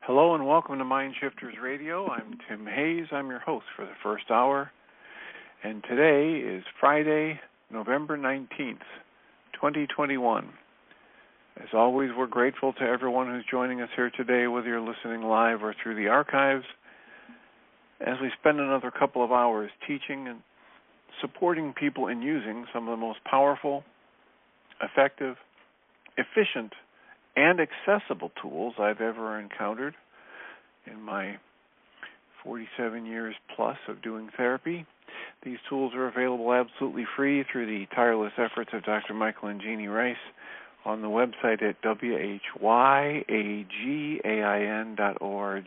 Hello and welcome to Mind Shifters Radio. I'm Tim Hayes. I'm your host for the first hour. And today is Friday, November 19th, 2021. As always, we're grateful to everyone who's joining us here today, whether you're listening live or through the archives, as we spend another couple of hours teaching and supporting people in using some of the most powerful, effective, efficient, and accessible tools I've ever encountered in my 47 years plus of doing therapy. These tools are available absolutely free through the tireless efforts of Dr. Michael and Jeannie Rice on the website at whyagain.org.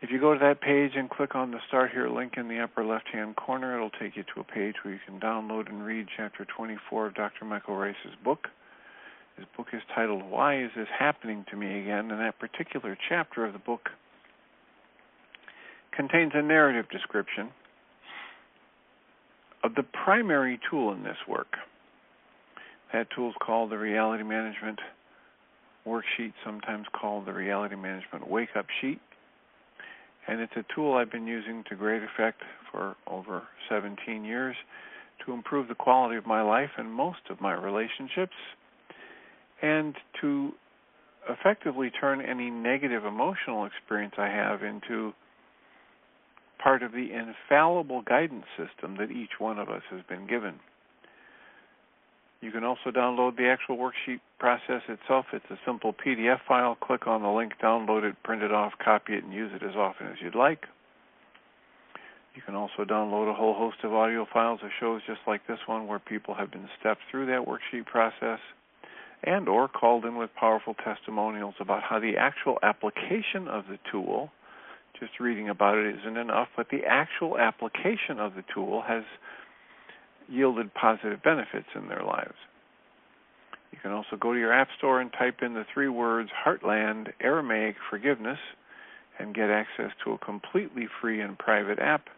If you go to that page and click on the Start Here link in the upper left-hand corner, it'll take you to a page where you can download and read Chapter 24 of Dr. Michael Rice's book. His book is titled, Why Is This Happening to Me Again? And that particular chapter of the book contains a narrative description of the primary tool in this work. That tool is called the Reality Management Worksheet, sometimes called the Reality Management Wake-Up Sheet. And it's a tool I've been using to great effect for over 17 years to improve the quality of my life and most of my relationships, and to effectively turn any negative emotional experience I have into part of the infallible guidance system that each one of us has been given. You can also download the actual worksheet process itself. It's a simple PDF file. Click on the link, download it, print it off, copy it, and use it as often as you'd like. You can also download a whole host of audio files of shows just like this one where people have been stepped through that worksheet process, and or called in with powerful testimonials about how the actual application of the tool, just reading about it isn't enough, but the actual application of the tool has yielded positive benefits in their lives. You can also go to your app store and type in the 3 words Heartland Aramaic Forgiveness and get access to a completely free and private app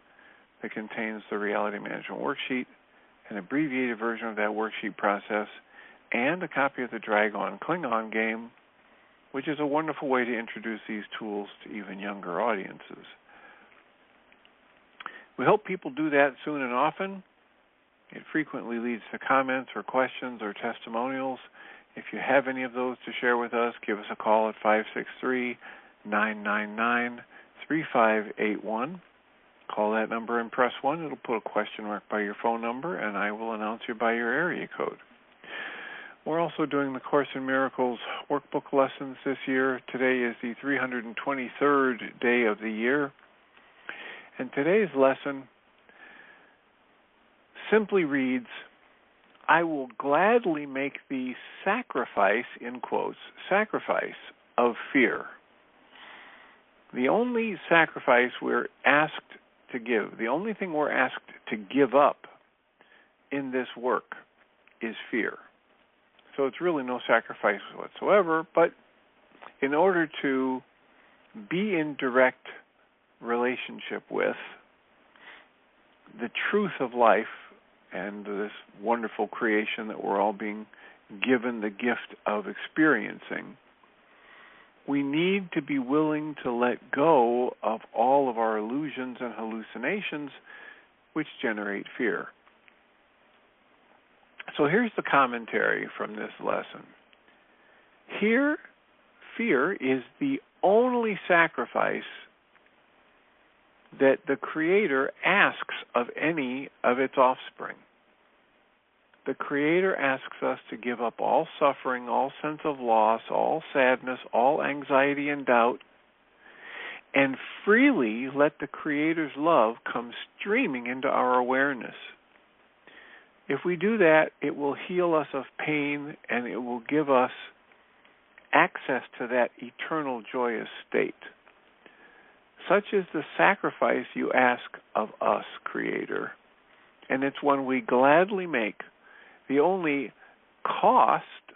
that contains the Reality Management Worksheet, an abbreviated version of that worksheet process, and a copy of the Drag-On Klingon game, which is a wonderful way to introduce these tools to even younger audiences. We hope people do that soon and often. It frequently leads to comments or questions or testimonials. If you have any of those to share with us, give us a call at 563-999-3581. Call that number and press 1. It'll put a question mark by your phone number, and I will announce you by your area code. We're also doing the Course in Miracles workbook lessons this year. Today is the 323rd day of the year. And today's lesson simply reads, I will gladly make the sacrifice, in quotes, sacrifice of fear. The only sacrifice we're asked to give, the only thing we're asked to give up in this work is fear. So it's really no sacrifice whatsoever, but in order to be in direct relationship with the truth of life and this wonderful creation that we're all being given the gift of experiencing, we need to be willing to let go of all of our illusions and hallucinations which generate fear. So here's the commentary from this lesson. Here, fear is the only sacrifice that the Creator asks of any of its offspring. The Creator asks us to give up all suffering, all sense of loss, all sadness, all anxiety and doubt, and freely let the Creator's love come streaming into our awareness. If we do that, it will heal us of pain and it will give us access to that eternal joyous state. Such is the sacrifice you ask of us, Creator, and it's one we gladly make. The only cost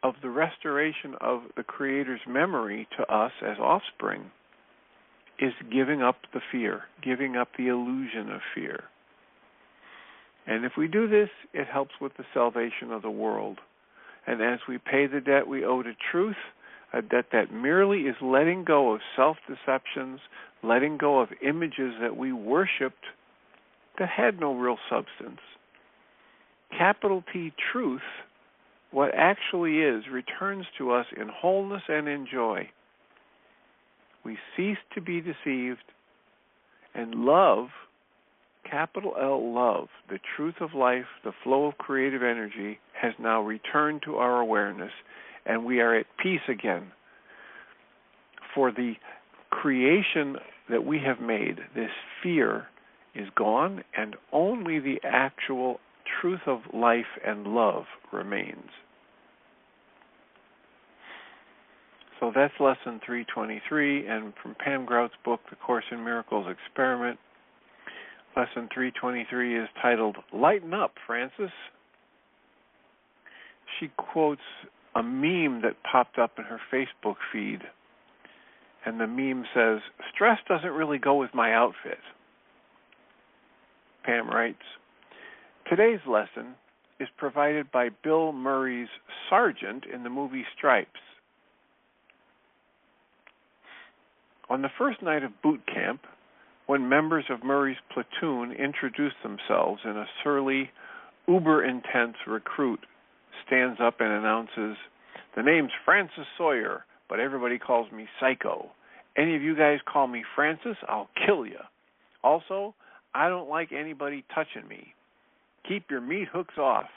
of the restoration of the Creator's memory to us as offspring is giving up the fear, giving up the illusion of fear. And if we do this, it helps with the salvation of the world. And as we pay the debt we owe to truth, that merely is letting go of self-deceptions, letting go of images that we worshipped that had no real substance. Capital T truth, what actually is, returns to us in wholeness and in joy. We cease to be deceived, and love, capital L love, the truth of life, the flow of creative energy, has now returned to our awareness, and we are at peace again. For the creation that we have made, this fear is gone, and only the actual truth of life and love remains. So that's lesson 323, and from Pam Grout's book, The Course in Miracles Experiment, lesson 323 is titled, Lighten Up, Francis. She quotes a meme that popped up in her Facebook feed, and the meme says, stress doesn't really go with my outfit. Pam writes, today's lesson is provided by Bill Murray's sergeant in the movie Stripes. On the first night of boot camp, when members of Murray's platoon introduce themselves and a surly, uber-intense recruit stands up and announces, the name's Francis Sawyer, but everybody calls me Psycho. Any of you guys call me Francis, I'll kill you. Also, I don't like anybody touching me. Keep your meat hooks off.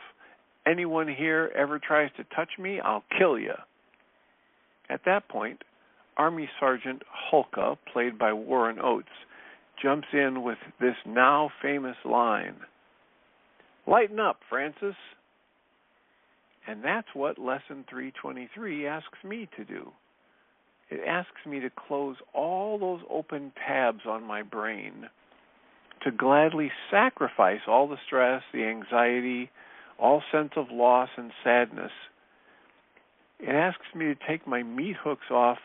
Anyone here ever tries to touch me, I'll kill you. At that point, Army Sergeant Hulka, played by Warren Oates, jumps in with this now famous line, lighten up, Francis. And that's what lesson 323 asks me to do. It asks me to close all those open tabs on my brain, to gladly sacrifice all the stress, the anxiety, all sense of loss and sadness. It asks me to take my meat hooks off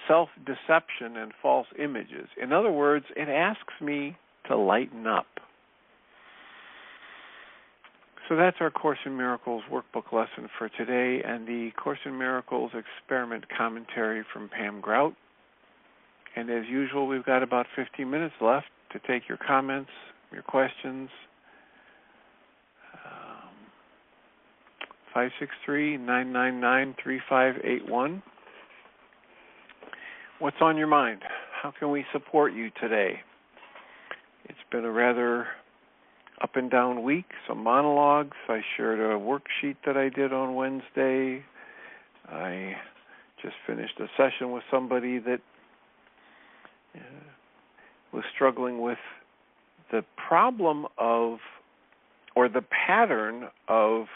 self-deception and false images. In other words, it asks me to lighten up. So that's our Course in Miracles workbook lesson for today, and the Course in Miracles experiment commentary from Pam Grout. And as usual, we've got about 15 minutes left to take your comments, your questions. 563-999-3581. What's on your mind? How can we support you today? It's been a rather up and down week, some monologues. I shared a worksheet that I did on Wednesday. I just finished a session with somebody that was struggling with the problem of, or the pattern of,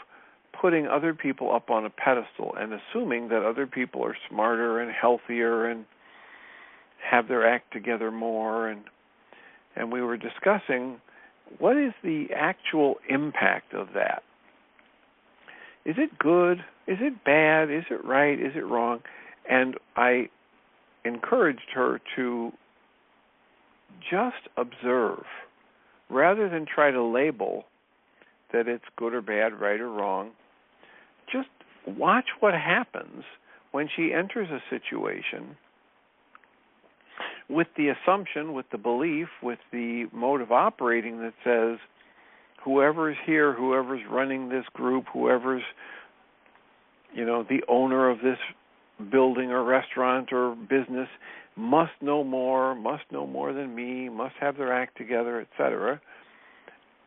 putting other people up on a pedestal and assuming that other people are smarter and healthier and have their act together more. And we were discussing, what is the actual impact of that? Is it good? Is it bad? Is it right? Is it wrong? And I encouraged her to just observe, rather than try to label that it's good or bad, right or wrong. Just watch what happens when she enters a situation with the assumption, with the belief, with the mode of operating that says, whoever's here, whoever's running this group, whoever's, the owner of this building or restaurant or business must know more than me, must have their act together, etc.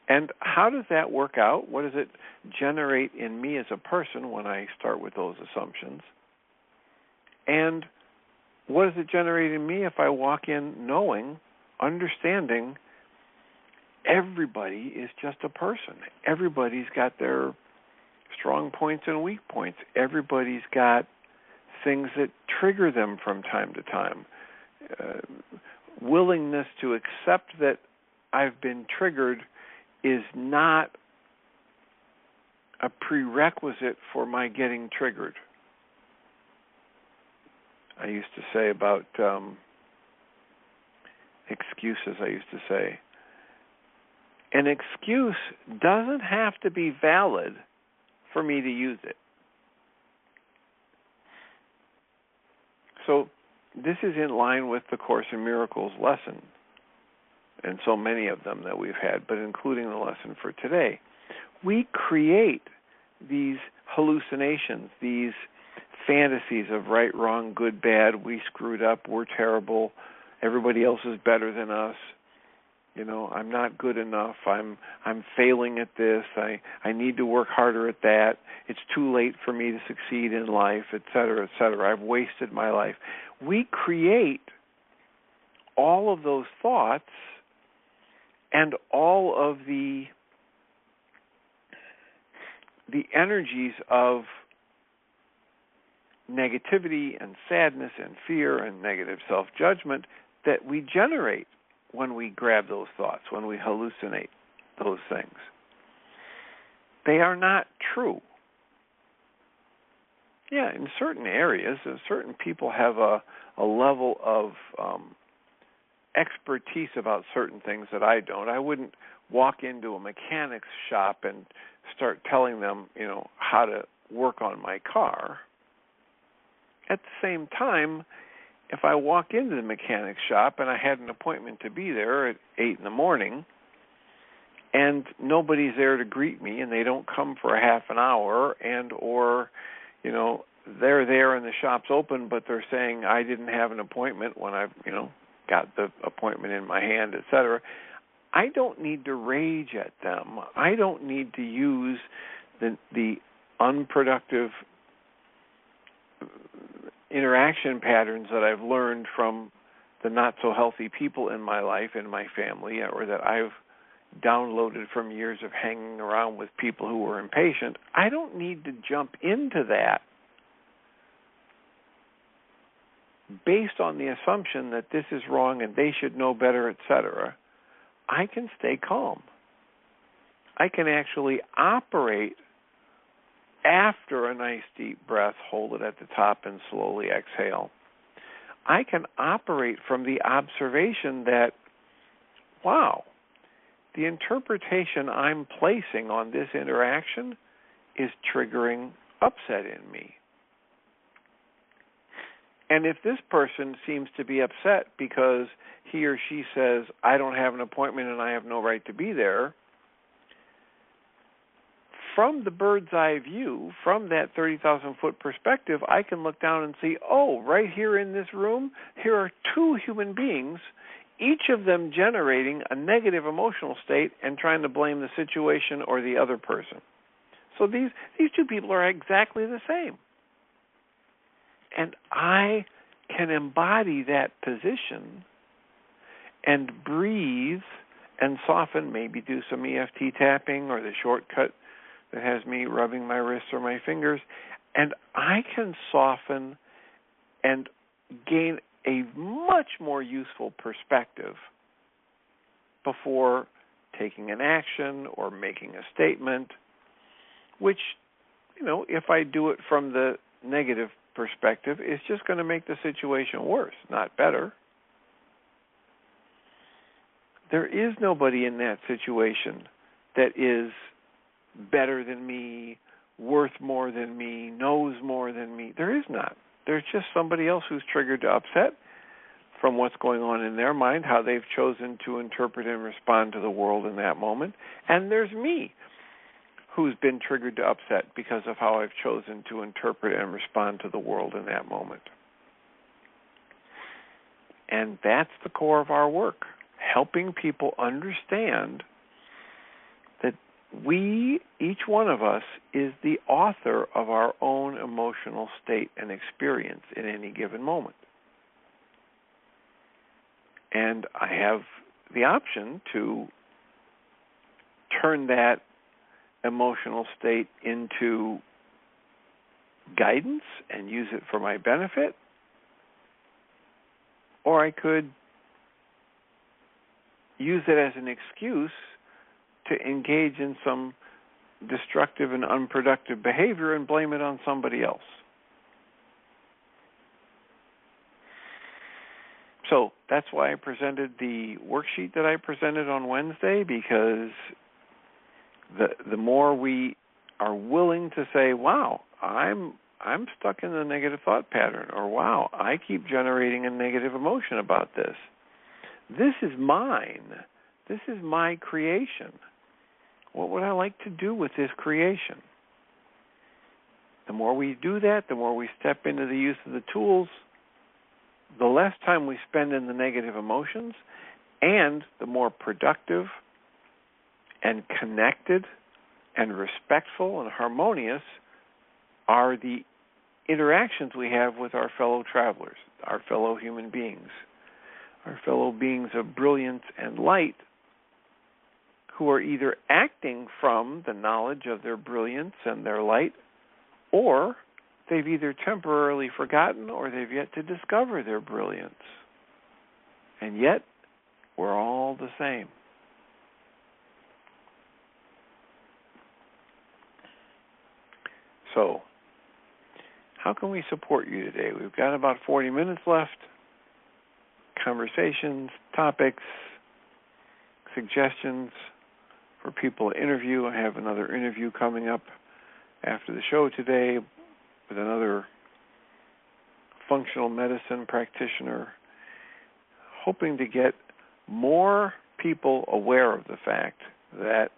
And how does that work out? What does it generate in me as a person when I start with those assumptions? And what does it generate in me if I walk in knowing, understanding, everybody is just a person. Everybody's got their strong points and weak points. Everybody's got things that trigger them from time to time. Willingness to accept that I've been triggered is not a prerequisite for my getting triggered. I used to say about excuses, an excuse doesn't have to be valid for me to use it. So this is in line with the Course in Miracles lesson, and so many of them that we've had, but including the lesson for today. We create these hallucinations, these fantasies of right, wrong, good, bad, we screwed up, we're terrible, everybody else is better than us, I'm not good enough, I'm failing at this, I need to work harder at that, it's too late for me to succeed in life, etc., etc., I've wasted my life. We create all of those thoughts and all of the energies of negativity and sadness and fear and negative self-judgment that we generate when we grab those thoughts, when we hallucinate those things. They are not true. Yeah, in certain areas, certain people have a level of expertise about certain things that I don't. I wouldn't walk into a mechanic's shop and start telling them, how to work on my car. At the same time, if I walk into the mechanic's shop and I had an appointment to be there at 8 in the morning and nobody's there to greet me and they don't come for a half an hour or they're there and the shop's open but they're saying I didn't have an appointment when I've, got the appointment in my hand, etc., I don't need to rage at them. I don't need to use the unproductive interaction patterns that I've learned from the not-so-healthy people in my life, in my family, or that I've downloaded from years of hanging around with people who were impatient. I don't need to jump into that based on the assumption that this is wrong and they should know better, etc. I can stay calm. I can actually operate after a nice deep breath, hold it at the top and slowly exhale. I can operate from the observation that, wow, the interpretation I'm placing on this interaction is triggering upset in me. And if this person seems to be upset because he or she says, I don't have an appointment and I have no right to be there, from the bird's eye view, from that 30,000-foot perspective, I can look down and see, right here in this room, here are two human beings, each of them generating a negative emotional state and trying to blame the situation or the other person. So these two people are exactly the same. And I can embody that position and breathe and soften, maybe do some EFT tapping or the shortcut that has me rubbing my wrists or my fingers, and I can soften and gain a much more useful perspective before taking an action or making a statement, which, if I do it from the negative perspective, is just going to make the situation worse, not better. There is nobody in that situation that is better than me, worth more than me, knows more than me. There is not. There's just somebody else who's triggered to upset from what's going on in their mind, how they've chosen to interpret and respond to the world in that moment. And there's me, who's been triggered to upset because of how I've chosen to interpret and respond to the world in that moment. And that's the core of our work, helping people understand that we, each one of us, is the author of our own emotional state and experience in any given moment. And I have the option to turn that emotional state into guidance and use it for my benefit, or I could use it as an excuse to engage in some destructive and unproductive behavior and blame it on somebody else. So that's why I presented the worksheet that I presented on Wednesday, because the more we are willing to say, wow, I'm I'm stuck in the negative thought pattern, or wow, I keep generating a negative emotion about this. This is mine. This is my creation. What would I like to do with this creation? The more we do that, the more we step into the use of the tools, the less time we spend in the negative emotions, and the more productive and connected and respectful and harmonious are the interactions we have with our fellow travelers, our fellow human beings, our fellow beings of brilliance and light, who are either acting from the knowledge of their brilliance and their light, or they've either temporarily forgotten or they've yet to discover their brilliance. And yet, we're all the same. So, how can we support you today? We've got about 40 minutes left. Conversations, topics, suggestions for people to interview. I have another interview coming up after the show today with another functional medicine practitioner, hoping to get more people aware of the fact that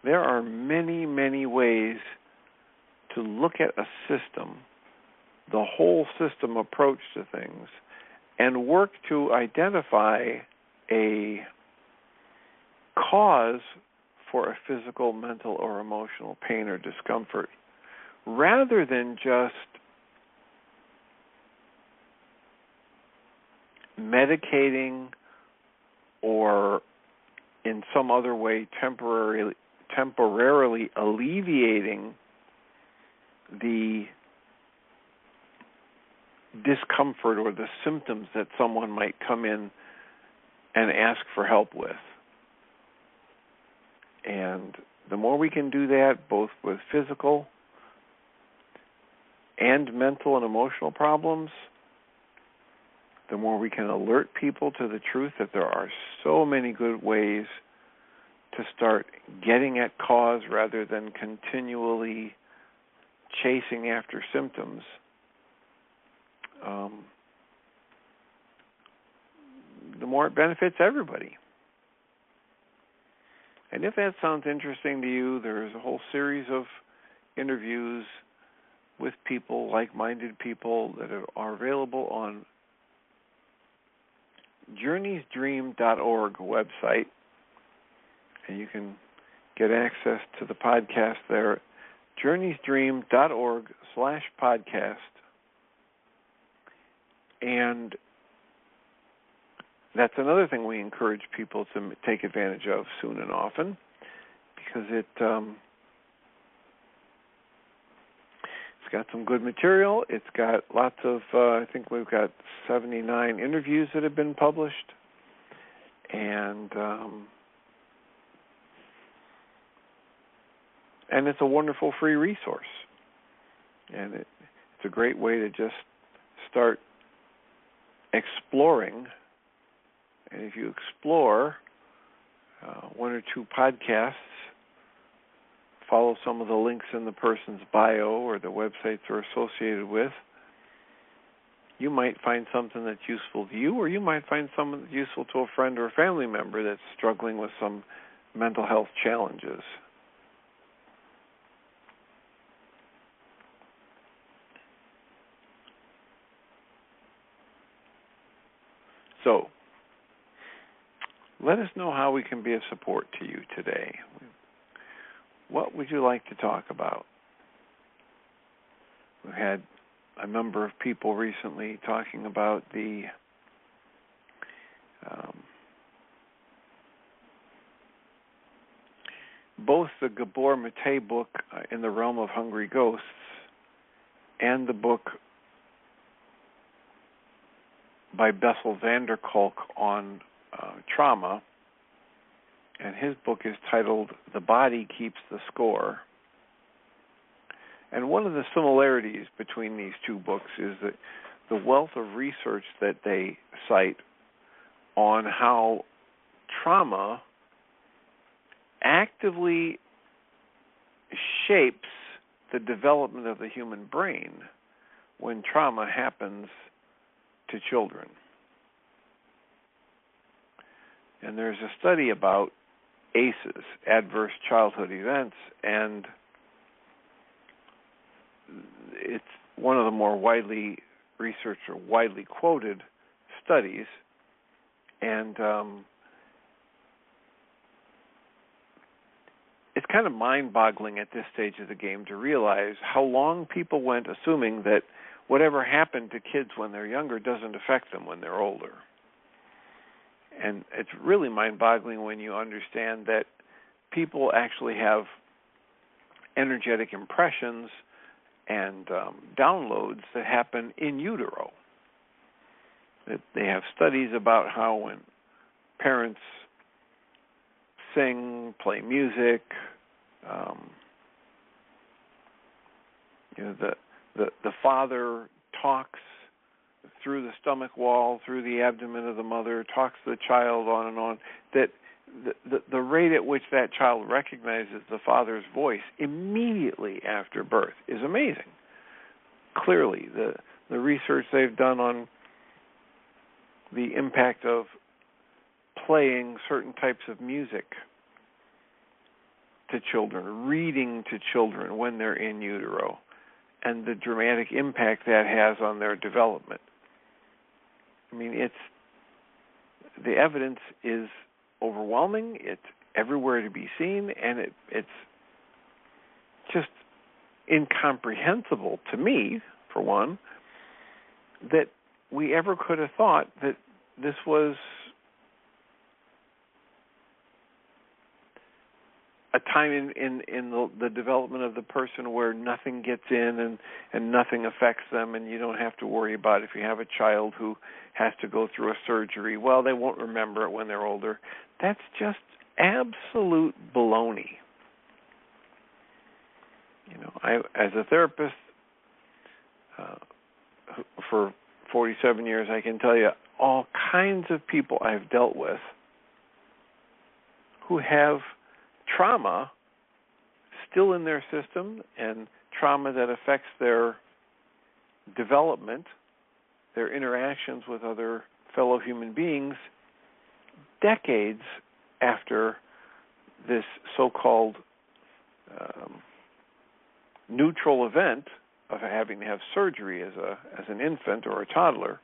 there are many, many ways to look at a system, the whole system approach to things, and work to identify a cause for a physical, mental, or emotional pain or discomfort, rather than just medicating or in some other way temporarily alleviating the discomfort or the symptoms that someone might come in and ask for help with. And the more we can do that, both with physical and mental and emotional problems, the more we can alert people to the truth that there are so many good ways to start getting at cause rather than continually chasing after symptoms. The more it benefits everybody. And if that sounds interesting to you, there's a whole series of interviews with people, like-minded people, that are available on journeysdream.org website. And you can get access to the podcast there at journeysdream.org/podcast. And that's another thing we encourage people to take advantage of soon and often, because it's got some good material. It's got lots of, I think we've got 79 interviews that have been published, and it's a wonderful free resource. And it's a great way to just start exploring. And if you explore one or two podcasts, follow some of the links in the person's bio or the websites they're associated with, you might find something that's useful to you, or you might find something that's useful to a friend or a family member that's struggling with some mental health challenges. So, let us know how we can be of support to you today. What would you like to talk about? We've had a number of people recently talking about the both the Gabor Mate book, In the Realm of Hungry Ghosts, and the book by Bessel van der Kolk on trauma, and his book is titled The Body Keeps the Score. And one of the similarities between these two books is that the wealth of research that they cite on how trauma actively shapes the development of the human brain when trauma happens to children. And there's a study about ACEs, adverse childhood events, and it's one of the more widely researched or widely quoted studies, and it's kind of mind-boggling at this stage of the game to realize how long people went assuming that whatever happened to kids when they're younger doesn't affect them when they're older. And it's really mind-boggling when you understand that people actually have energetic impressions and downloads that happen in utero. That they have studies about how when parents sing, play music, the father talks through the stomach wall, through the abdomen of the mother, talks to the child on and on, that the rate at which that child recognizes the father's voice immediately after birth is amazing. Clearly, the research they've done on the impact of playing certain types of music to children, reading to children when they're in utero, and the dramatic impact that has on their development. I mean, the evidence is overwhelming. It's everywhere to be seen, and it's just incomprehensible to me, for one, that we ever could have thought that this was a time in the development of the person where nothing gets in and nothing affects them, and you don't have to worry about if you have a child who has to go through a surgery. Well, they won't remember it when they're older. That's just absolute baloney. You know, I, as a therapist for 47 years, I can tell you all kinds of people I've dealt with who have trauma still in their system, and trauma that affects their development, their interactions with other fellow human beings, decades after this so-called neutral event of having to have surgery as an infant or a toddler.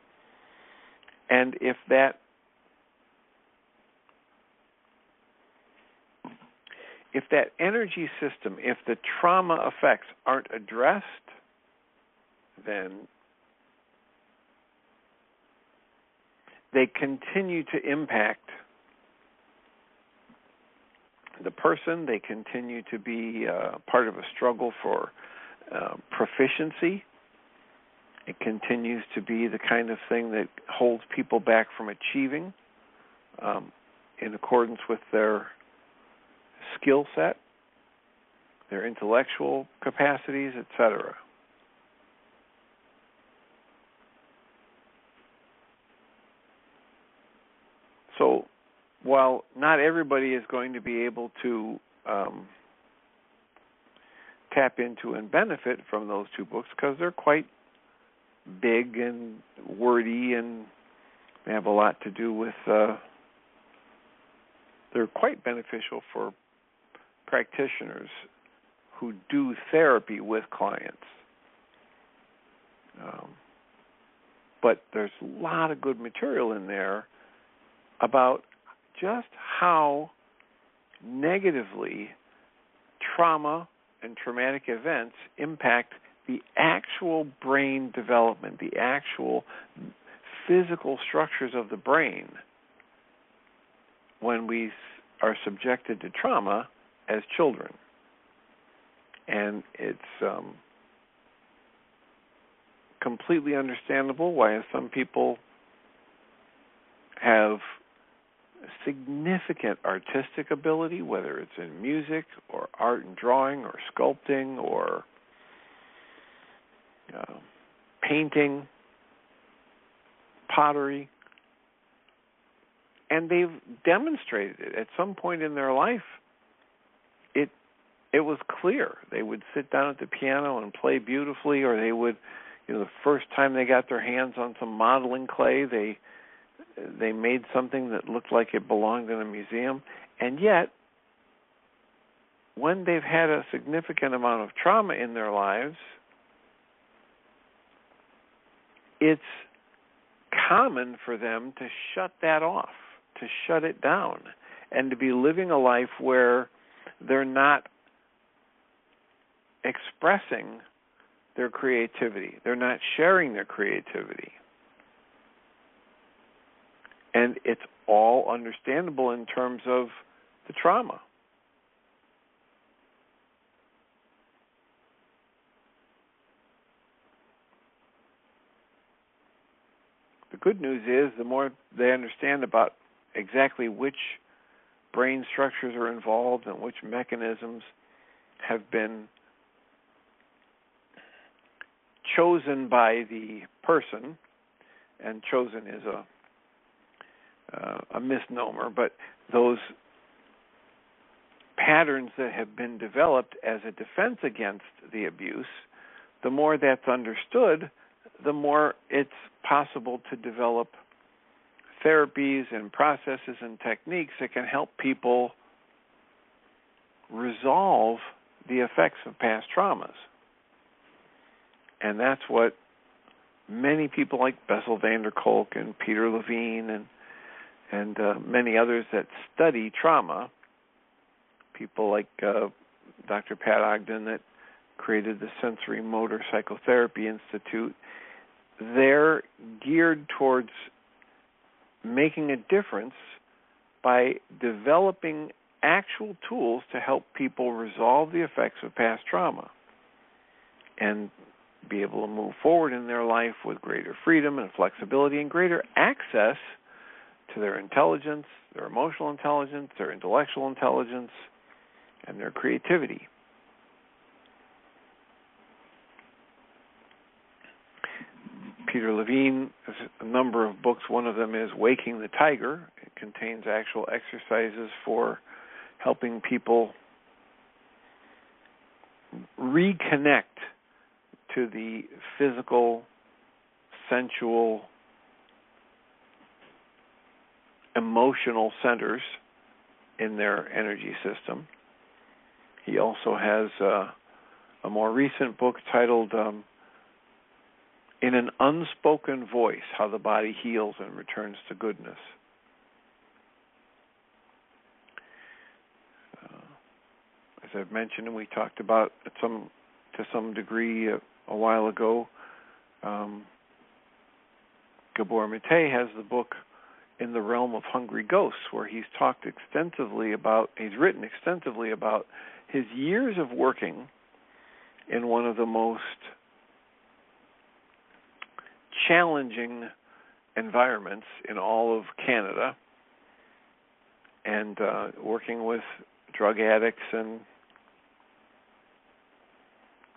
And if that energy system, if the trauma effects aren't addressed, then they continue to impact the person. They continue to be part of a struggle for proficiency. It continues to be the kind of thing that holds people back from achieving in accordance with their skill set, their intellectual capacities, etc. So while not everybody is going to be able to tap into and benefit from those two books, because they're quite big and wordy and they have a lot to do with, they're quite beneficial for practitioners who do therapy with clients. But there's a lot of good material in there about just how negatively trauma and traumatic events impact the actual brain development, the actual physical structures of the brain when we are subjected to trauma as children. And it's completely understandable why some people have significant artistic ability, whether it's in music or art and drawing or sculpting or painting, pottery, and they've demonstrated it at some point in their life. It it was clear. They would sit down at the piano and play beautifully, or they would, the first time they got their hands on some modeling clay, they made something that looked like it belonged in a museum. And yet, when they've had a significant amount of trauma in their lives, it's common for them to shut that off, to shut it down, and to be living a life where they're not expressing their creativity. They're not sharing their creativity. And it's all understandable in terms of the trauma. The good news is the more they understand about exactly which brain structures are involved and which mechanisms have been chosen by the person, and chosen is a misnomer, but those patterns that have been developed as a defense against the abuse, the more that's understood, the more it's possible to develop therapies and processes and techniques that can help people resolve the effects of past traumas. And that's what many people like Bessel van der Kolk and Peter Levine and many others that study trauma, people like Dr. Pat Ogden that created the Sensory Motor Psychotherapy Institute, they're geared towards making a difference by developing actual tools to help people resolve the effects of past trauma and be able to move forward in their life with greater freedom and flexibility and greater access to their intelligence, their emotional intelligence, their intellectual intelligence, and their creativity. Peter Levine has a number of books. One of them is Waking the Tiger. It contains actual exercises for helping people reconnect to the physical, sensual, emotional centers in their energy system. He also has a more recent book titled In an Unspoken Voice, How the Body Heals and Returns to Goodness. As I've mentioned, and we talked about to some degree a while ago, Gabor Mate has the book In the Realm of Hungry Ghosts, where he's written extensively about his years of working in one of the most challenging environments in all of Canada, and working with drug addicts and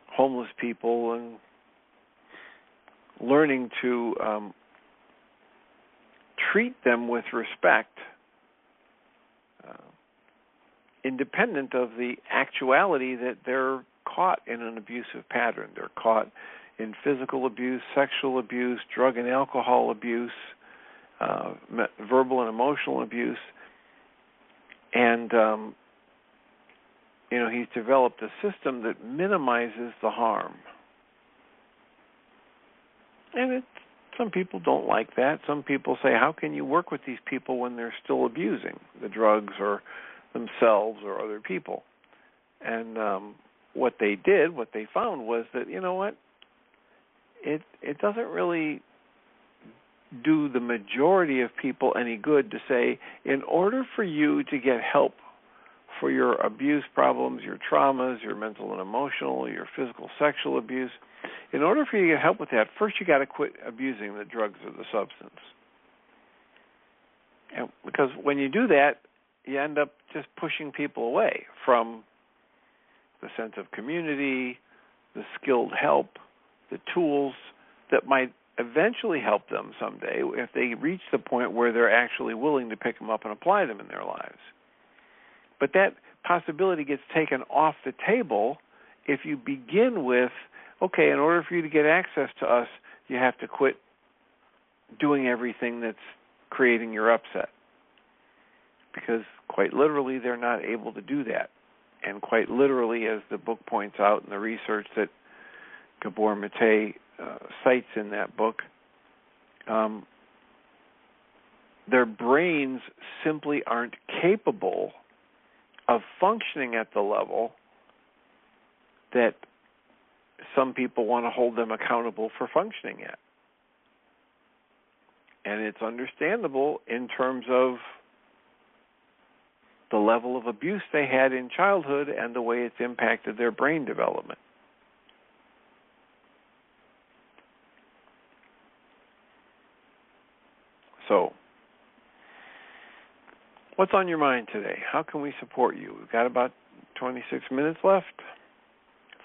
homeless people, and learning to treat them with respect, independent of the actuality that they're caught in an abusive pattern. They're caught in physical abuse, sexual abuse, drug and alcohol abuse, verbal and emotional abuse. And, he's developed a system that minimizes the harm. And some people don't like that. Some people say, how can you work with these people when they're still abusing the drugs or themselves or other people? And what they found was that, it doesn't really do the majority of people any good to say, in order for you to get help for your abuse problems, your traumas, your mental and emotional, your physical, sexual abuse, in order for you to get help with that, first you got to quit abusing the drugs or the substance. And because when you do that, you end up just pushing people away from the sense of community, the skilled help, the tools that might eventually help them someday if they reach the point where they're actually willing to pick them up and apply them in their lives. But that possibility gets taken off the table if you begin with, okay, in order for you to get access to us, you have to quit doing everything that's creating your upset. Because quite literally, they're not able to do that. And quite literally, as the book points out in the research that Gabor Mate cites in that book, their brains simply aren't capable of functioning at the level that some people want to hold them accountable for functioning at. And it's understandable in terms of the level of abuse they had in childhood and the way it's impacted their brain development. So, what's on your mind today? How can we support you? We've got about 26 minutes left.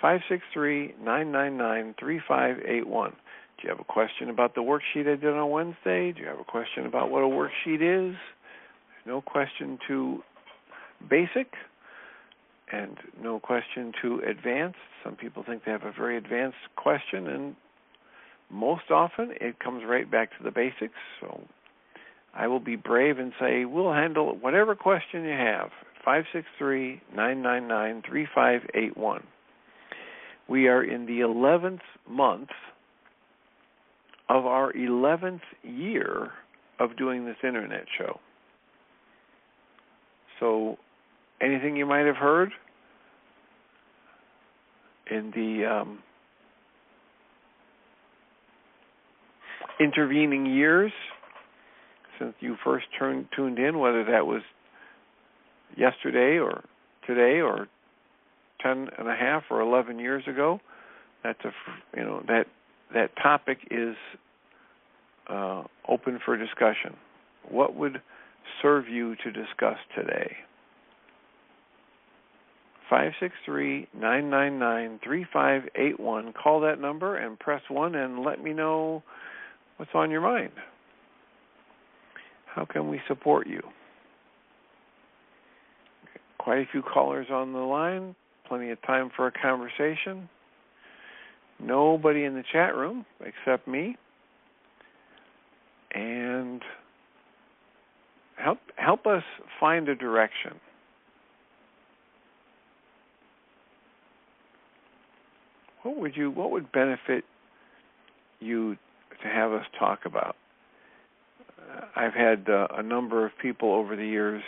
563-999-3581. Do you have a question about the worksheet I did on Wednesday? Do you have a question about what a worksheet is? There's no question too basic and no question too advanced. Some people think they have a very advanced question, and most often it comes right back to the basics. So I will be brave and say we'll handle whatever question you have. 563-999-3581. We are in the 11th month of our 11th year of doing this internet show. So anything you might have heard in the intervening years since you first tuned in, whether that was yesterday or today or 10 and a half or 11 years ago, that topic is open for discussion. What would serve you to discuss today? 563-999-3581. Call that number and press 1 and let me know what's on your mind. How can we support you? Quite a few callers on the line. Plenty of time for a conversation. Nobody in the chat room except me. And help us find a direction. What would benefit you to have us talk about? I've had a number of people over the years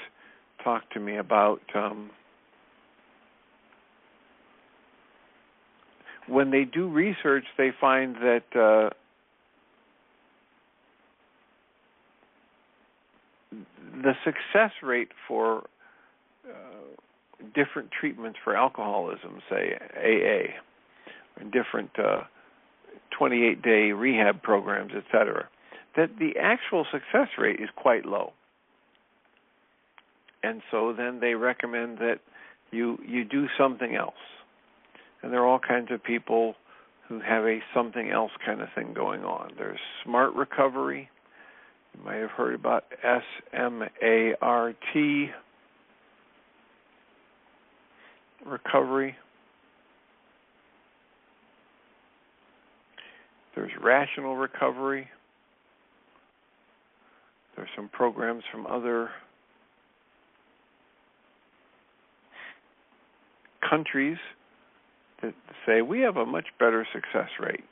talk to me about when they do research, they find that the success rate for different treatments for alcoholism, say AA, and different 28-day rehab programs, etc., that the actual success rate is quite low. And so then they recommend that you do something else. And there are all kinds of people who have a something else kind of thing going on. There's smart recovery. You might have heard about SMART recovery. There's rational recovery. There's some programs from other countries that say we have a much better success rate.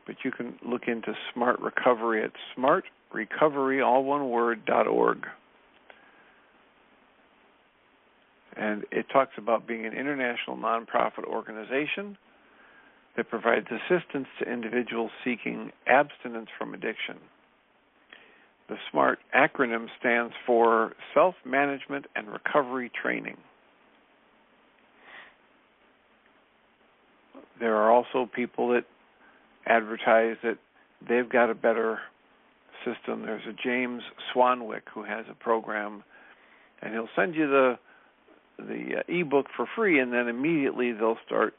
But you can look into smart recovery at smartrecovery, all one word, .org. And it talks about being an international nonprofit organization that provides assistance to individuals seeking abstinence from addiction. The SMART acronym stands for Self-Management and Recovery Training. There are also people that advertise that they've got a better system. There's a James Swanwick who has a program, and he'll send you the ebook for free, and then immediately they'll start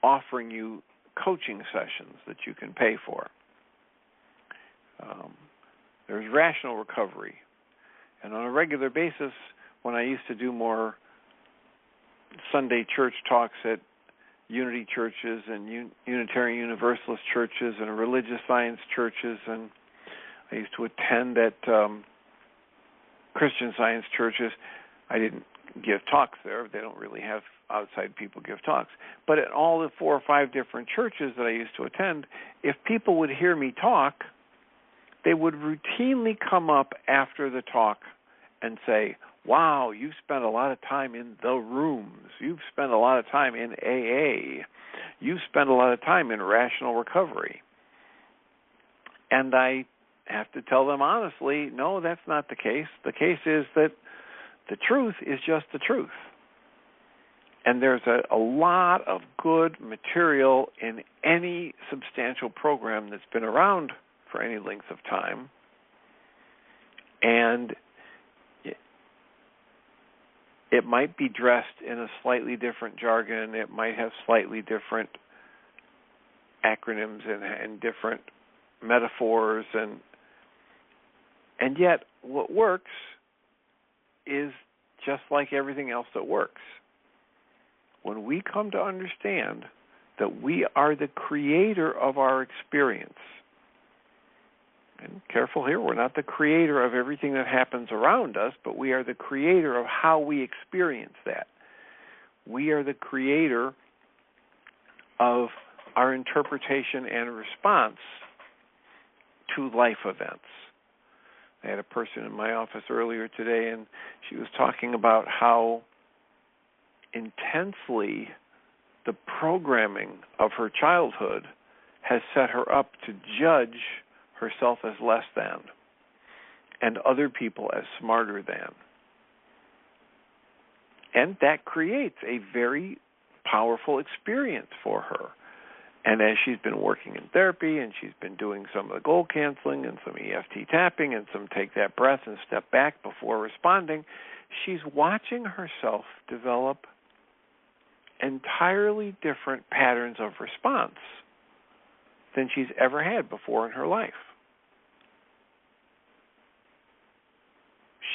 offering you coaching sessions that you can pay for. There's rational recovery, And on a regular basis, when I used to do more Sunday church talks at Unity churches and Unitarian Universalist churches and religious science churches, and I used to attend at Christian Science churches. I didn't give talks there. They don't really have outside people give talks. But at all the 4 or 5 different churches that I used to attend, if people would hear me talk, they would routinely come up after the talk and say, wow, you've spent a lot of time in the rooms. You've spent a lot of time in AA. You've spent a lot of time in rational recovery. And I have to tell them honestly, no, that's not the case. The case is that the truth is just the truth. And there's a lot of good material in any substantial program that's been around for any length of time. And it might be dressed in a slightly different jargon. It might have slightly different acronyms and different metaphors. And yet what works is just like everything else that works. When we come to understand that we are the creator of our experience, and careful here, we're not the creator of everything that happens around us, but we are the creator of how we experience that. We are the creator of our interpretation and response to life events. I had a person in my office earlier today, and she was talking about how intensely the programming of her childhood has set her up to judge herself as less than and other people as smarter than. And that creates a very powerful experience for her. And as she's been working in therapy and she's been doing some of the goal canceling and some EFT tapping and some take that breath and step back before responding, she's watching herself develop entirely different patterns of response than she's ever had before in her life.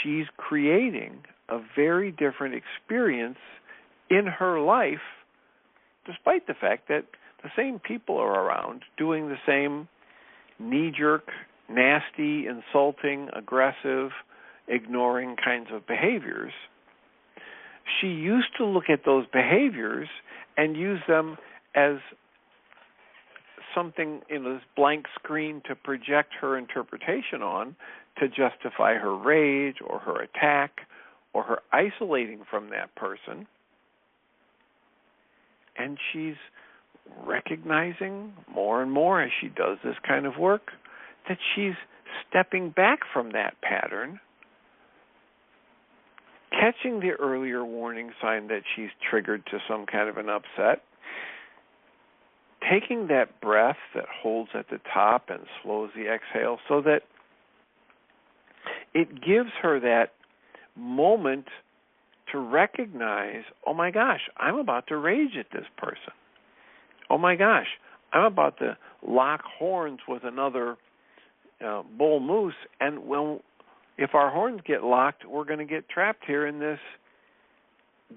She's creating a very different experience in her life, despite the fact that the same people are around doing the same knee-jerk, nasty, insulting, aggressive, ignoring kinds of behaviors. She used to look at those behaviors and use them as something in this blank screen to project her interpretation on to justify her rage or her attack or her isolating from that person. And she's recognizing more and more as she does this kind of work that she's stepping back from that pattern, catching the earlier warning sign that she's triggered to some kind of an upset, taking that breath that holds at the top and slows the exhale so that it gives her that moment to recognize, oh my gosh, I'm about to rage at this person. Oh my gosh, I'm about to lock horns with another bull moose, and if our horns get locked, we're going to get trapped here in this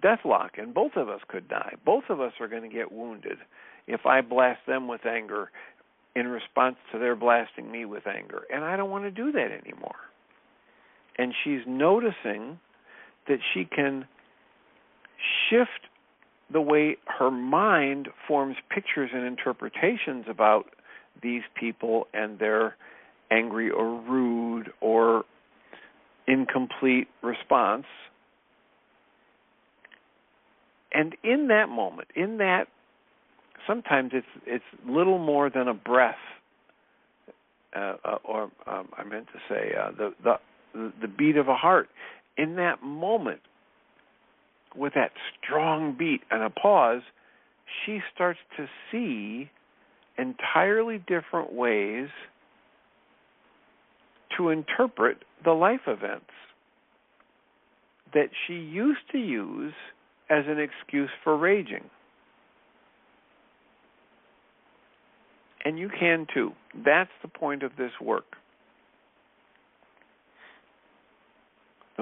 death lock, and both of us could die. Both of us are going to get wounded if I blast them with anger in response to their blasting me with anger, and I don't want to do that anymore. And she's noticing that she can shift the way her mind forms pictures and interpretations about these people and their angry or rude or incomplete response. And in that moment, sometimes it's little more than a breath, I meant to say the beat of a heart. In that moment, with that strong beat and a pause, she starts to see entirely different ways to interpret the life events that she used to use as an excuse for raging. And you can too. That's the point of this work.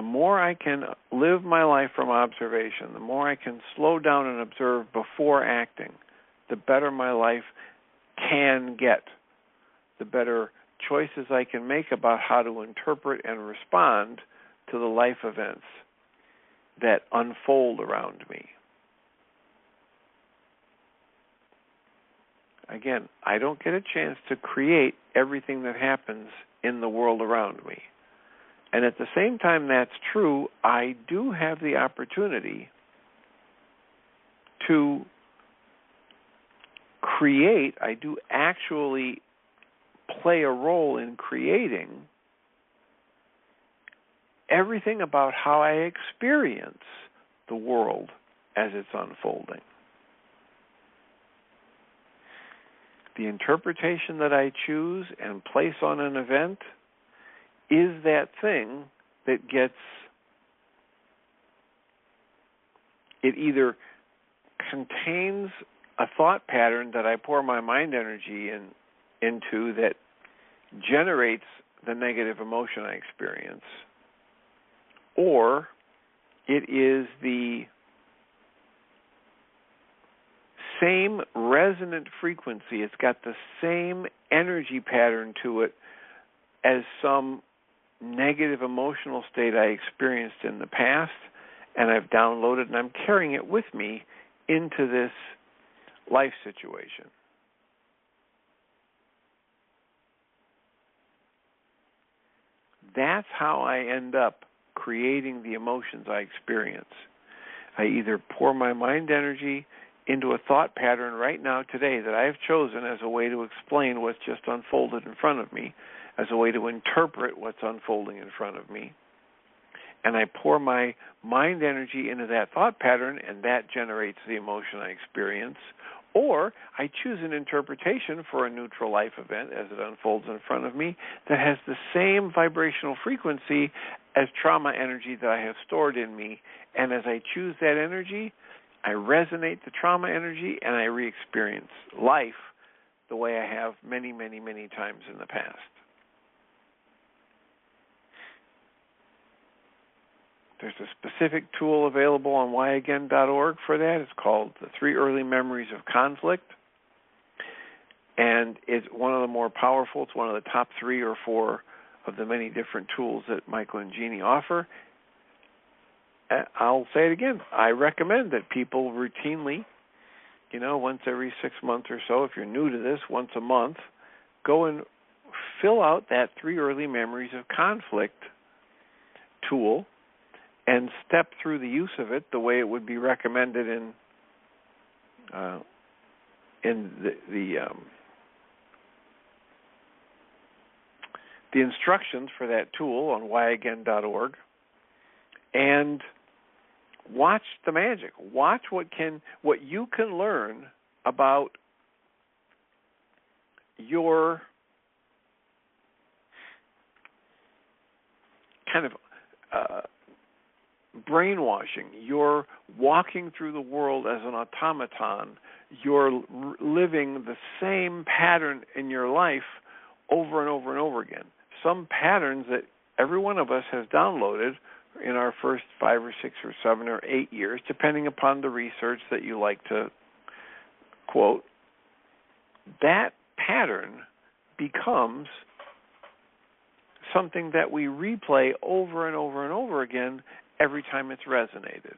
more I can live my life from observation, the more I can slow down and observe before acting, the better my life can get, the better choices I can make about how to interpret and respond to the life events that unfold around me. Again, I don't get a chance to create everything that happens in the world around me. And at the same time that's true, I do have the opportunity to create, I do actually play a role in creating everything about how I experience the world as it's unfolding. The interpretation that I choose and place on an event is that thing that it either contains a thought pattern that I pour my mind energy into that generates the negative emotion I experience, or it is the same resonant frequency, it's got the same energy pattern to it as some negative emotional state I experienced in the past, and I've downloaded and I'm carrying it with me into this life situation. That's how I end up creating the emotions I experience. I either pour my mind energy into a thought pattern right now, today, that I have chosen as a way to explain what's just unfolded in front of me, as a way to interpret what's unfolding in front of me. And I pour my mind energy into that thought pattern, and that generates the emotion I experience. Or I choose an interpretation for a neutral life event as it unfolds in front of me that has the same vibrational frequency as trauma energy that I have stored in me. And as I choose that energy, I resonate the trauma energy and I re-experience life the way I have many, many, many times in the past. There's a specific tool available on whyagain.org for that. It's called the 3 Early Memories of Conflict. And it's one of the more powerful. It's one of the top 3 or 4 of the many different tools that Michael and Jeannie offer. I'll say it again. I recommend that people routinely, once every 6 months or so, if you're new to this, once a month, go and fill out that 3 Early Memories of Conflict tool and step through the use of it the way it would be recommended in the instructions for that tool on whyagain.org, and watch the magic. Watch what you can learn about your kind of brainwashing. You're walking through the world as an automaton. You're living the same pattern in your life over and over and over again. Some patterns that every one of us has downloaded in our first 5 or 6 or 7 or 8 years, depending upon the research that you like to quote. That pattern becomes something that we replay over and over and over again every time it's resonated.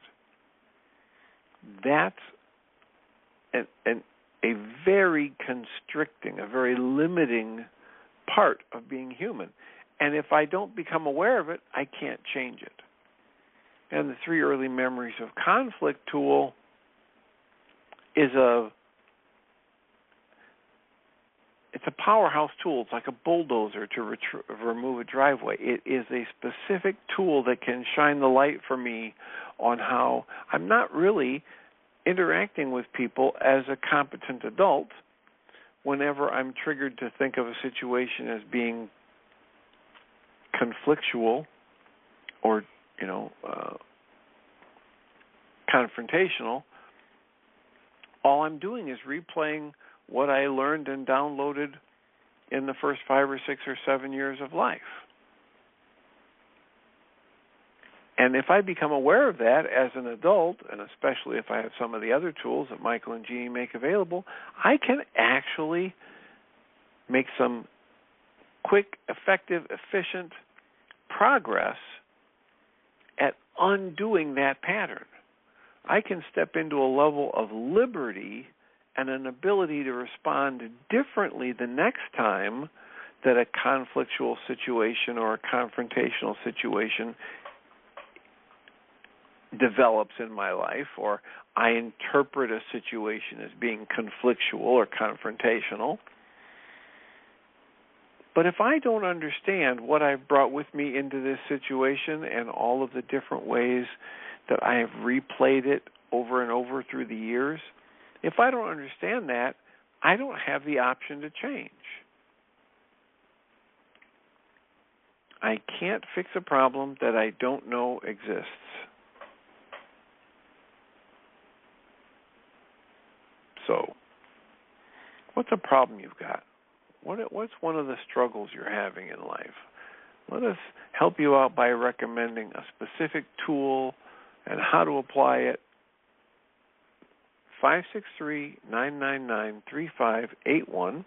That's a very constricting, a very limiting part of being human. And if I don't become aware of it, I can't change it. And the 3 Early Memories of Conflict tool is it's a powerhouse tool. It's like a bulldozer to remove a driveway. It is a specific tool that can shine the light for me on how I'm not really interacting with people as a competent adult whenever I'm triggered to think of a situation as being conflictual or, confrontational. All I'm doing is replaying what I learned and downloaded in the first 5 or 6 or 7 years of life. And if I become aware of that as an adult, and especially if I have some of the other tools that Michael and Jeannie make available, I can actually make some quick, effective, efficient progress at undoing that pattern. I can step into a level of liberty and an ability to respond differently the next time that a conflictual situation or a confrontational situation develops in my life, or I interpret a situation as being conflictual or confrontational. But if I don't understand what I've brought with me into this situation and all of the different ways that I have replayed it over and over through the years, if I don't understand that, I don't have the option to change. I can't fix a problem that I don't know exists. So, what's a problem you've got? What's one of the struggles you're having in life? Let us help you out by recommending a specific tool and how to apply it. 563-999-3581.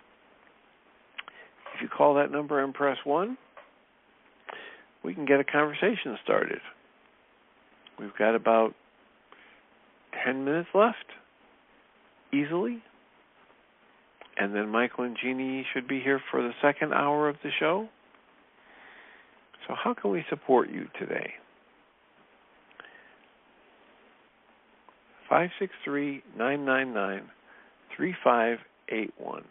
If you call that number and press 1, we can get a conversation started. We've got about 10 minutes left, easily. And then Michael and Jeannie should be here for the second hour of the show. So how can we support you today? 563-999-3581.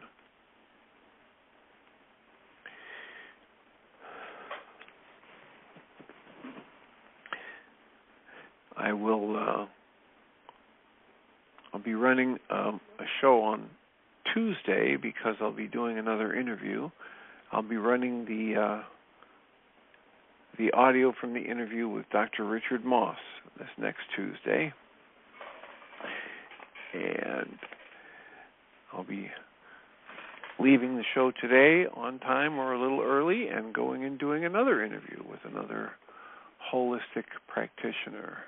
I'll be running a show on Tuesday because I'll be doing another interview. I'll be running the audio from the interview with Dr. Richard Moss this next Tuesday. And I'll be leaving the show today on time or a little early and going and doing another interview with another holistic practitioner.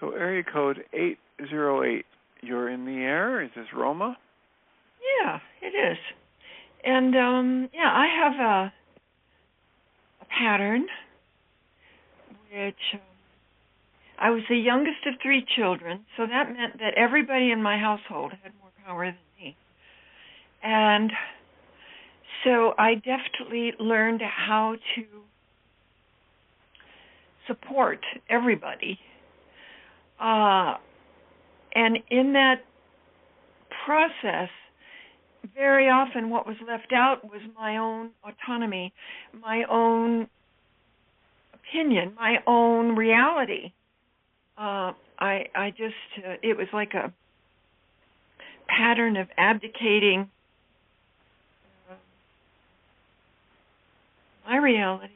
So area code 808, you're in the air. Is this Roma? Yeah, it is. And, I have a pattern which I was the youngest of 3 children, so that meant that everybody in my household had more power than me. And so I definitely learned how to support everybody. And in that process, very often what was left out was my own autonomy, my own opinion, my own reality. It was like a pattern of abdicating my reality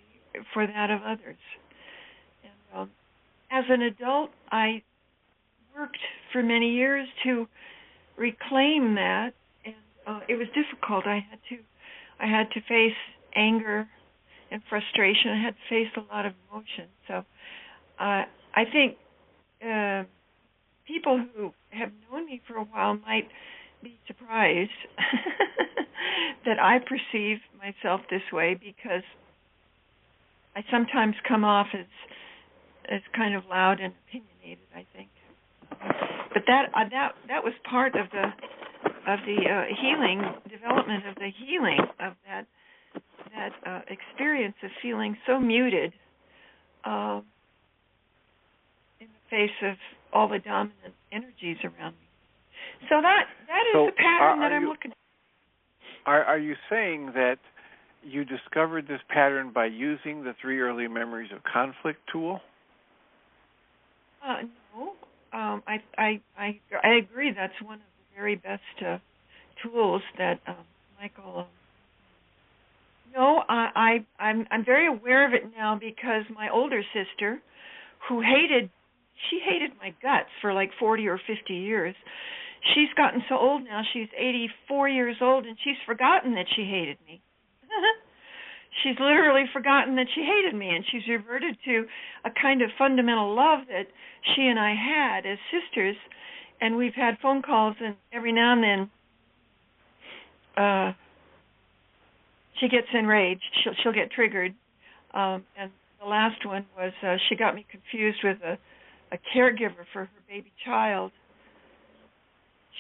for that of others. And as an adult, I worked for many years to reclaim that, and it was difficult. I had to face anger and frustration. I had to face a lot of emotion. So I think people who have known me for a while might be surprised that I perceive myself this way, because I sometimes come off as kind of loud and opinionated, I think. But that was part of the healing, development of the healing of that experience of feeling so muted in the face of all the dominant energies around me. So that is the pattern that I'm looking at. Are you saying that you discovered this pattern by using the 3 early memories of conflict tool? No. I agree. That's one of the very best tools that Michael. No, I'm very aware of it now, because my older sister, who hated my guts for like 40 or 50 years. She's gotten so old now. She's 84 years old, and she's forgotten that she hated me. she's literally forgotten that she hated me, and she's reverted to a kind of fundamental love that she and I had as sisters. And we've had phone calls, and every now and then she gets enraged. She'll get triggered. And the last one was she got me confused with a caregiver for her baby child.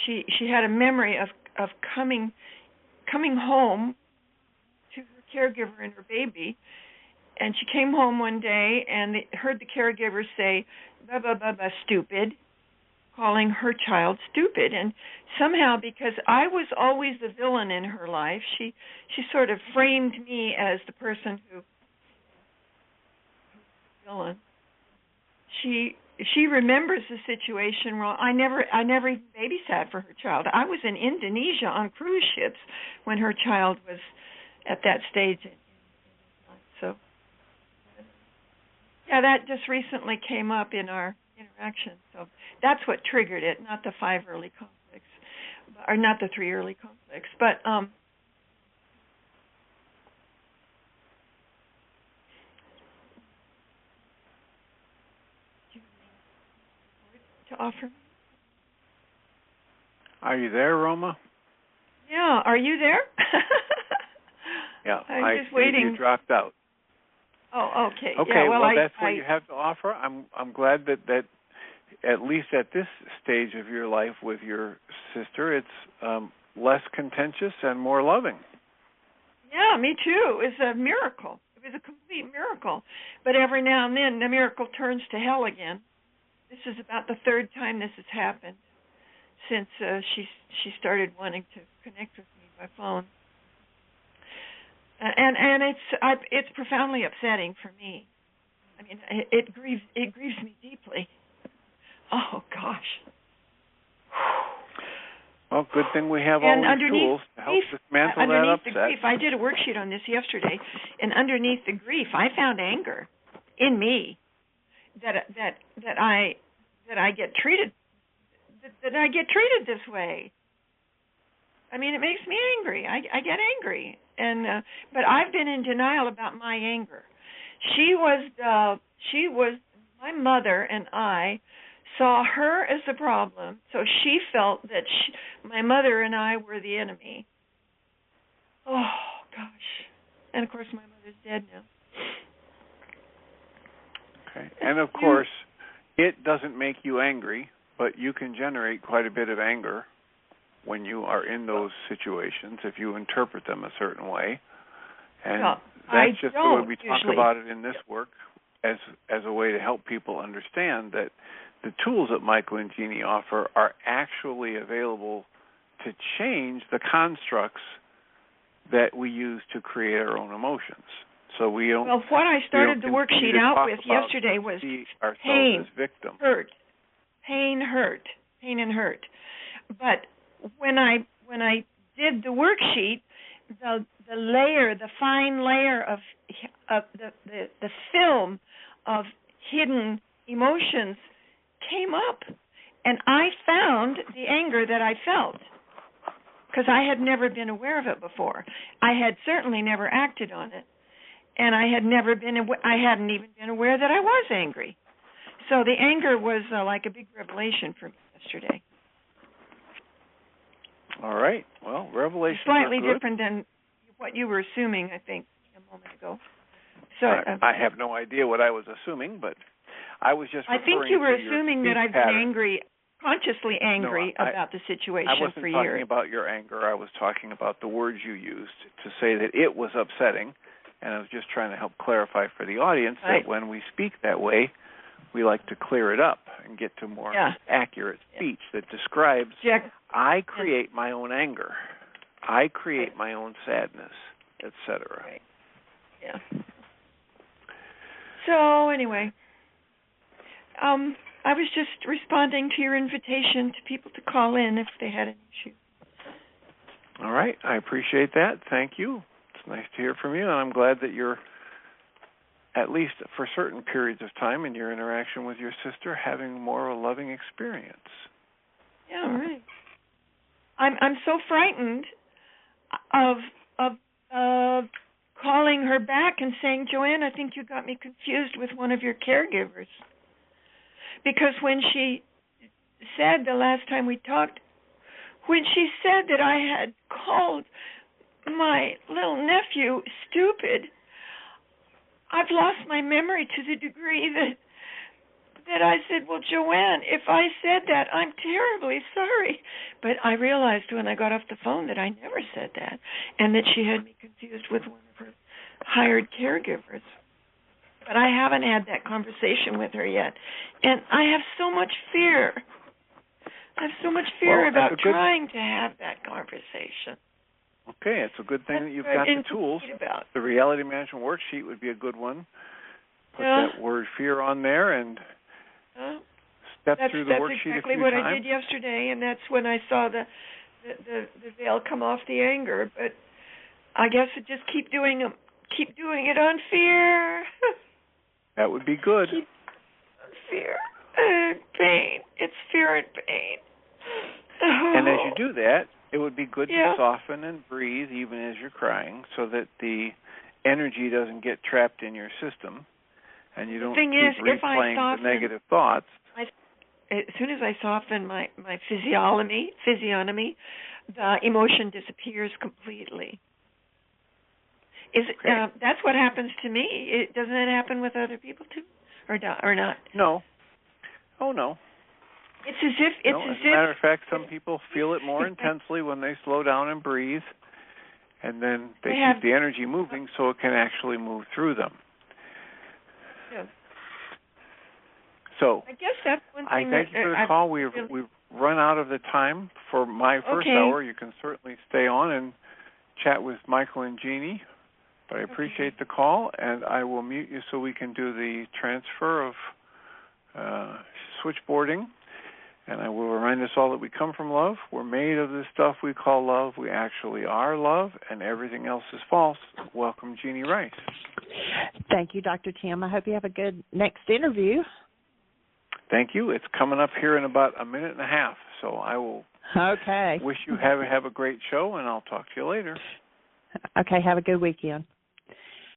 She had a memory of coming home to her caregiver and her baby, and she came home one day and heard the caregiver say, "Blah blah blah blah, stupid," calling her child stupid. And somehow, because I was always the villain in her life, she sort of framed me as the person who's the villain. She remembers the situation wrong. I never even babysat for her child. I was in Indonesia on cruise ships when her child was at that stage. So, yeah, that just recently came up in our interaction. So that's what triggered it, not the 5 early conflicts, or not the 3 early conflicts. But to offer. Are you there, Roma? Yeah, are you there? Yeah, I'm just waiting. You dropped out. Oh, okay. Okay, yeah, well, that's what you have to offer. I'm glad that at least at this stage of your life with your sister, it's less contentious and more loving. Yeah, me too. It was a miracle. It was a complete miracle. But every now and then, the miracle turns to hell again. This is about the 3rd time this has happened since she started wanting to connect with me by phone. And it's profoundly upsetting for me. I mean, it grieves me deeply. Oh gosh. Well, good thing we have all these tools to help dismantle that upset. The grief, I did a worksheet on this yesterday, and underneath the grief, I found anger in me that I get treated this way. I mean, it makes me angry. I get angry, and but I've been in denial about my anger. She was my mother, and I saw her as the problem, so she felt that my mother and I were the enemy. Oh gosh! And of course, my mother's dead now. Okay, and of course, it doesn't make you angry, but you can generate quite a bit of anger when you are in those situations if you interpret them a certain way. And that's just the way we talk about it in this work as a way to help people understand that the tools that Michael and Jeannie offer are actually available to change the constructs that we use to create our own emotions. So we don't. Well, what I started the worksheet out with yesterday was pain, hurt, pain, and hurt. But when I did the worksheet, the fine layer of the film of hidden emotions came up, and I found the anger that I felt because I had never been aware of it before. I had certainly never acted on it, and I hadn't even been aware that I was angry. So the anger was like a big revelation for me yesterday. All right. Well, revelations slightly are good. Different than what you were assuming, I think, a moment ago. So I have no idea what I was assuming, but I was just referring to I think you were assuming that I've been angry, consciously angry about the situation for years. I wasn't talking about your anger. I was talking about the words you used to say that it was upsetting, and I was just trying to help clarify for the audience that when we speak that way, we like to clear it up and get to more accurate speech that describes, I create my own anger, I create my own sadness, etc. Right. Yeah. So anyway, I was just responding to your invitation to people to call in if they had an issue. All right. I appreciate that. Thank you. It's nice to hear from you, and I'm glad that you're, at least for certain periods of time in your interaction with your sister, having more of a loving experience. Yeah, right. I'm so frightened of calling her back and saying, Joanne, I think you got me confused with one of your caregivers. Because when she said the last time we talked, when she said that I had called my little nephew stupid, I've lost my memory to the degree that I said, well, Joanne, if I said that, I'm terribly sorry. But I realized when I got off the phone that I never said that, and that she had me confused with one of her hired caregivers. But I haven't had that conversation with her yet. And I have so much fear. I have so much fear about trying to have that conversation. Okay, it's a good thing that you've got the tools. The reality management worksheet would be a good one. Put that word fear on there and step through the worksheet a few times. That's exactly what I did yesterday, and that's when I saw the veil come off the anger. But I guess I just keep doing it on fear. That would be good. Fear and pain. It's fear and pain. And as you do that, it would be good to soften and breathe even as you're crying so that the energy doesn't get trapped in your system and you don't keep replaying the negative thoughts. As soon as I soften my physiognomy, the emotion disappears completely. That's what happens to me. Doesn't it happen with other people too, or not? No. Oh no. It's as if. As a matter of fact, some people feel it more intensely when they slow down and breathe, and then they keep the energy moving so it can actually move through them. Yeah. So I guess that's one thing. I thank you for the call. We've run out of the time for my first hour. You can certainly stay on and chat with Michael and Jeannie. But I appreciate the call, and I will mute you so we can do the transfer of switchboarding. And I will remind us all that we come from love. We're made of the stuff we call love. We actually are love, and everything else is false. Welcome, Jeannie Rice. Thank you, Dr. Tim. I hope you have a good next interview. Thank you. It's coming up here in about a minute and a half, so I will wish you have a great show, and I'll talk to you later. Okay, have a good weekend.